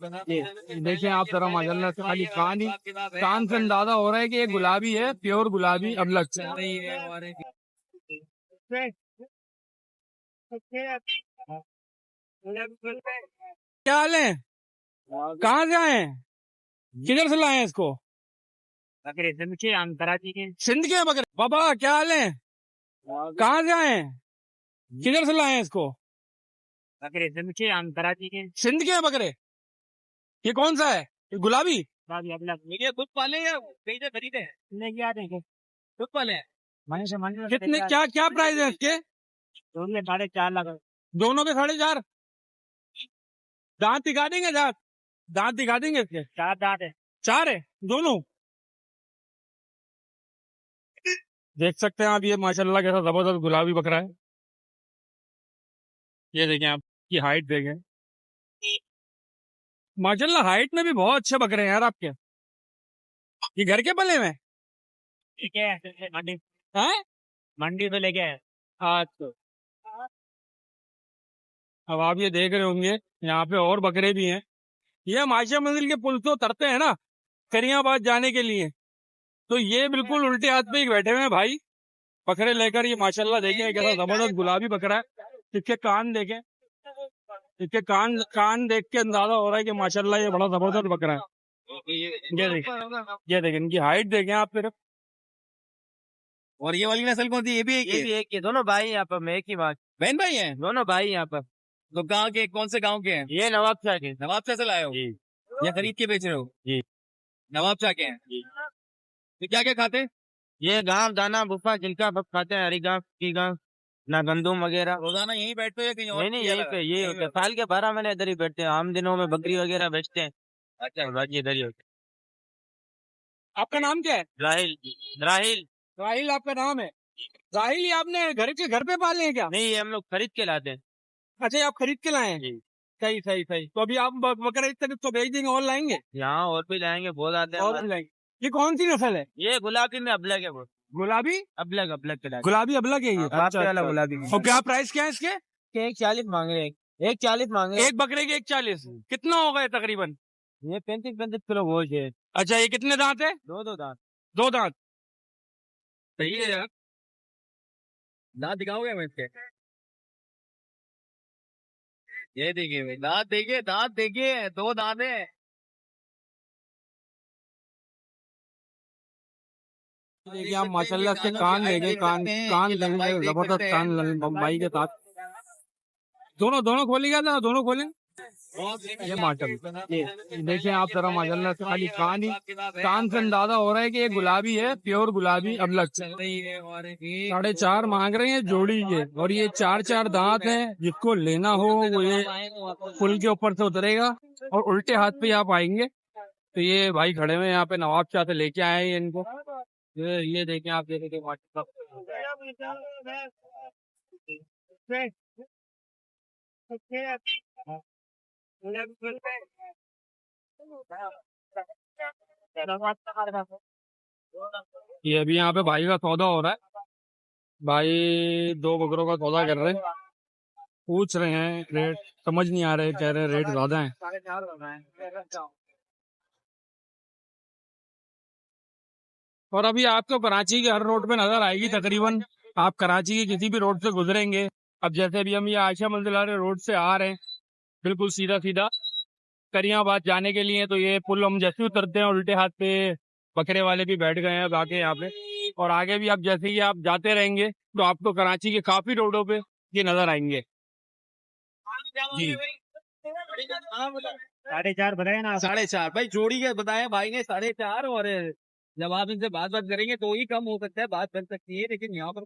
ये देखिए आप जरा माशाल्लाह से खाली कान से अंदाजा हो रहा है कि ये गुलाबी है, प्योर गुलाबी। अब लग क्या हाल है? कहाँ से आए हैं? किधर से लाए हैं इसको? बकरे सिंध के कराची के। सिंध के बकरे। बाबा क्या हाल है? कहाँ से आए हैं? किधर से लाए हैं इसको? बकरे सिंध के कराची के। सिंध के बकरे। ये कौन सा है? ये गुलाबी। ये खुद पाले या कहीं से खरीदे हैं? लेके आते हैं खुद पाले हैं। मन से कितने क्या क्या प्राइस है इसके? दोनों 4.5 लाख। दोनों के 4.5। दांत दिखा देंगे? दांत दिखा देंगे इसके? 4 दांत है। 4 है दोनों। देख सकते हैं आप, ये माशाल्लाह कैसा जबरदस्त गुलाबी बकरा है। ये देखें आप, की हाइट देखें। माशाल्लाह हाइट में भी बहुत अच्छे बकरे हैं यार आपके। ये घर के पले में लेके आए मंडी। हैं? मंडी से लेके आए। अच्छा, अब आप ये देख रहे होंगे यहाँ पे और बकरे भी हैं। ये माशिया मंजिल के पुल से उतरते हैं ना करियाबाद जाने के लिए, तो ये बिल्कुल उल्टे हाथ पे ही बैठे हुए हैं भाई बकरे लेकर। ये माशाल्लाह देखें कैसा जबरदस्त गुलाबी बकरा है। इसके कान देखें, इसके कान देख के अंदाजा हो रहा है कि माशाल्लाह ये बड़ा जबरदस्त बकरा है। ये देखें इनकी हाइट देखें आप सिर्फ। और ये वाली नस्ल कौन सी? ये भी एक ही दोनों भाई यहाँ पर। मैं एक ही बात, बहन भाई हैं दोनों भाई यहाँ पर। तो गाँव के कौन से गाँव के हैं? ये नवाब शाह के। नवाब शाह से लाए हो? जी या खरीद के बेच रहे हो? जी। नवाब शाह के हैं। तो क्या क्या खाते हैं? ये गाँव दाना भूसा जिनका सब खाते हैं, हरी घास की घास ना गंदुम वगैरह। रोजाना यहीं बैठते हो या कहीं और? नहीं यहीं पे ये होता है। साल के 12 महीने इधर ही बैठते हैं। आम दिनों में बकरी वगैरह बेचते हैं। अच्छा, बाकी इधर ही होते आपका नाम क्या है? हैं। राहिल। राहिल राहिल आपका नाम है? राहिल, ये आपने घर पे पाले हैं क्या? नहीं, ये हम लोग खरीद के लाते हैं। अच्छा, ये आप खरीद के लाए हैं? जी। सही सही सही। तो अभी आप बकरा इस तरफ तो भेज देंगे और लाएंगे? यहाँ और भी लाएंगे, बहुत आते हैं और हमारे। लाएंगे। ये कौन सी नस्ल है? ये गुलाबी में अबलग है। वो गुलाबी अबलग के लाते गुलाबी अबलग है ये? हैं। अच्छा, वाला अच्छा। गुलाबी। और क्या प्राइस क्या है इसके? 140 मांग रहे हैं। 140 मांग रहे हैं। एक बकरे के 140। कितना होगा ये तकरीबन? ये 35 किलो गोश्त है। अच्छा, ये कितने दांत है? दो दांत। 2 दांत। सही है यार। दांत दिखाओगे मैं इसके? ये देखिए भाई, दांत देखिए 2 दांत है। देखिए आप माशाल्लाह से कान देखें, कान जबरदस्त कान बम्बई के साथ। दोनों खोले क्या था? दोनों खोले। ये माशाल्लाह, ये देखिए आप जरा माशाल्लाह से खाली कान से अंदाजा हो रहा है कि ये गुलाबी है, प्योर गुलाबी। अब लग 4.5 मांग रहे हैं जोड़ी ये। और ये 4 दांत हैं। जिसको लेना हो वो ये पुल के ऊपर से उतरेगा और उल्टे हाथ पे आप आएंगे तो ये भाई खड़े हुए यहाँ पे नवाब शाह से लेके आए हैं इनको। ये देखें आप, देखें ये अभी यहाँ पे भाई का सौदा हो रहा है। भाई 2 बकरों का सौदा कर रहे हैं, पूछ रहे हैं रेट, समझ नहीं आ रहे, कह रहे हैं रेट ज्यादा है। और अभी आपको कराची के हर रोड पे नजर आएगी तकरीबन। आप कराची के किसी भी रोड से गुजरेंगे, अब जैसे अभी हम ये आयशा मंजिल वाले रोड से आ रहे हैं बिल्कुल सीधा सीधा करियाबाद जाने के लिए, तो ये पुल हम जैसे उतरते हैं उल्टे हाथ पे बकरे वाले भी बैठ गए हैं आगे यहाँ पे। और आगे भी आप जैसे ही आप जाते रहेंगे तो आपको कराची के काफी रोडों पे ये नजर आएंगे। जी 4.5 बताए ना। 4.5 भाई जोड़ी के बताया भाई ने 4.5। और जब आप इनसे बात करेंगे तो ही कम हो सकता है, बात बन सकती है, लेकिन यहाँ पर